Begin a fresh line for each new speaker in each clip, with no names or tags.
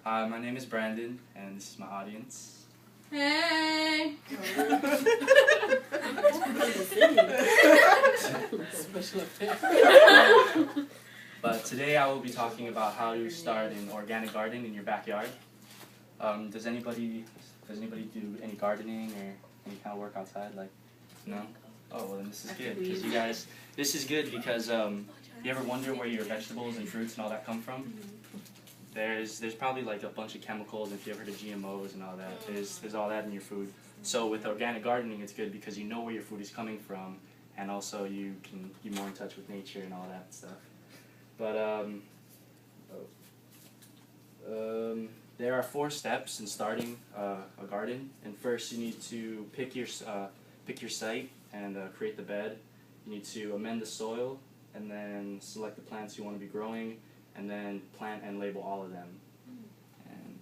Hi, my name is Brandon, and this is my audience.
Hey!
Special effect.
But today I will be talking about how to start an organic garden in your backyard. Does anybody do any gardening or any kind of work outside? Like, no? Oh, well then this is good, because you guys, this is good because you ever wonder where your vegetables and fruits and all that come from? There's probably like a bunch of chemicals, if you ever heard of GMOs and all that. There's all that in your food. So with organic gardening, it's good because you know where your food is coming from, and also you can be more in touch with nature and all that stuff. But there are 4 steps in starting a garden. And first, you need to pick your site and create the bed. You need to amend the soil, and then select the plants you want to be growing, and then plant and label all of them. And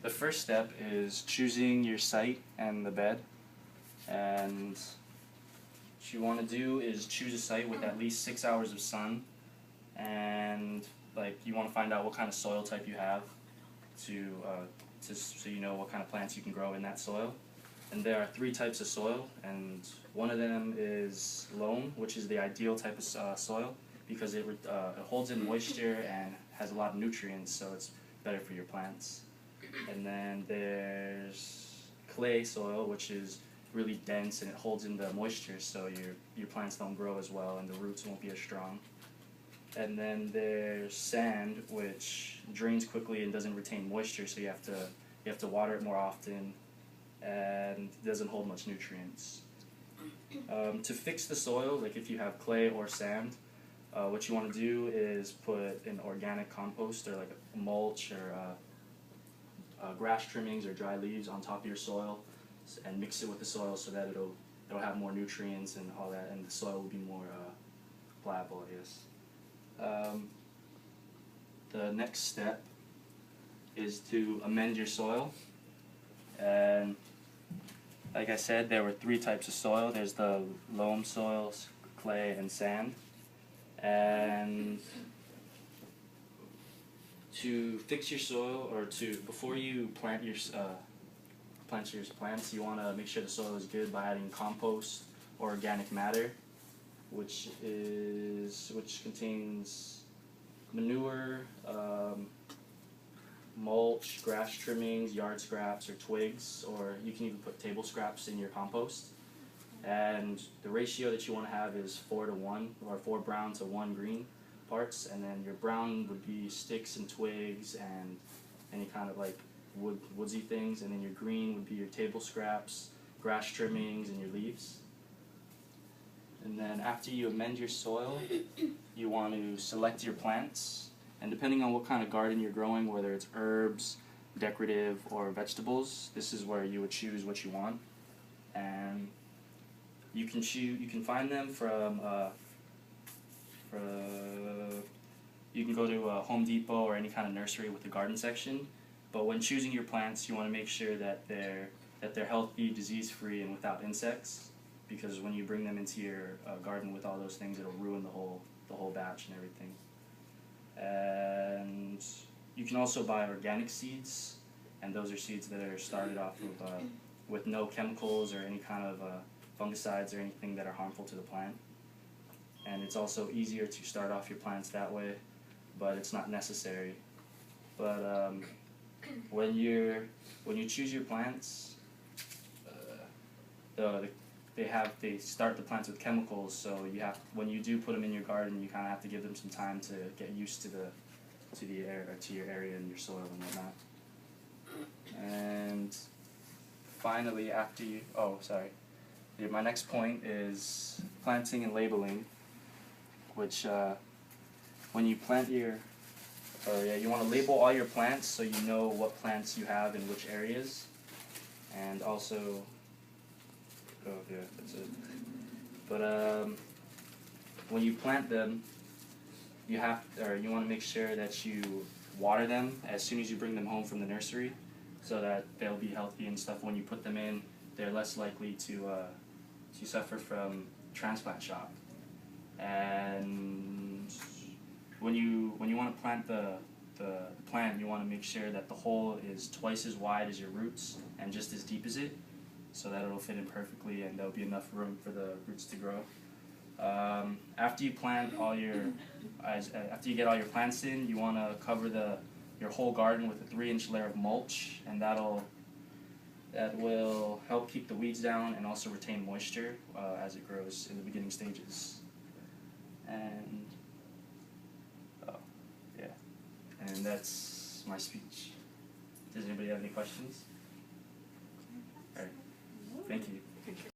the first step is choosing your site and the bed. And what you want to do is choose a site with at least 6 hours of sun, and like you want to find out what kind of soil type you have so you know what kind of plants you can grow in that soil. And there are 3 types of soil, and one of them is loam, which is the ideal type of soil because it holds in moisture and has a lot of nutrients, so it's better for your plants. And then there's clay soil, which is really dense and it holds in the moisture, so your plants don't grow as well and the roots won't be as strong. And then there's sand, which drains quickly and doesn't retain moisture, so you have to water it more often, and doesn't hold much nutrients. To fix the soil, like if you have clay or sand, what you want to do is put an organic compost or like a mulch or grass trimmings or dry leaves on top of your soil, and mix it with the soil so that it'll have more nutrients and all that, and the soil will be more pliable, I guess. The next step is to amend your soil. And like I said, there were 3 types of soil. There's the loam soils, clay, and sand. And to fix your soil, or before you plant your plants, you want to make sure the soil is good by adding compost or organic matter, which contains manure, mulch, grass trimmings, yard scraps, or twigs, or you can even put table scraps in your compost. And the ratio that you want to have is 4 to 1, or 4 brown to 1 green parts, and then your brown would be sticks and twigs and any kind of like woodsy things, and then your green would be your table scraps, grass trimmings, and your leaves. And then after you amend your soil, you want to select your plants, and depending on what kind of garden you're growing, whether it's herbs, decorative, or vegetables, this is where you would choose what you want. And you can find them from you can go to Home Depot or any kind of nursery with the garden section. But when choosing your plants, you want to make sure that they're healthy, disease-free, and without insects, because when you bring them into your garden with all those things, it'll ruin the whole batch and everything. And you can also buy organic seeds, and those are seeds that are started off of with no chemicals or any kind of fungicides or anything that are harmful to the plant. And it's also easier to start off your plants that way, but it's not necessary. But when you choose your plants, they start the plants with chemicals, so when you do put them in your garden, you kind of have to give them some time to get used to your area and your soil and whatnot. And finally, my next point is planting and labeling, which when you plant you want to label all your plants so you know what plants you have in which areas, and also that's it. But when you plant them, you want to make sure that you water them as soon as you bring them home from the nursery, so that they'll be healthy and stuff. When you put them in, they're less likely to suffer from transplant shock. And when you want to plant the plant, you want to make sure that the hole is twice as wide as your roots and just as deep as it, so that it'll fit in perfectly and there'll be enough room for the roots to grow. After you plant all your, after you get all your plants in, you want to cover your whole garden with a 3-inch layer of mulch, and that will help keep the weeds down and also retain moisture as it grows in the beginning stages. And yeah, and that's my speech. Does anybody have any questions? All right, thank you.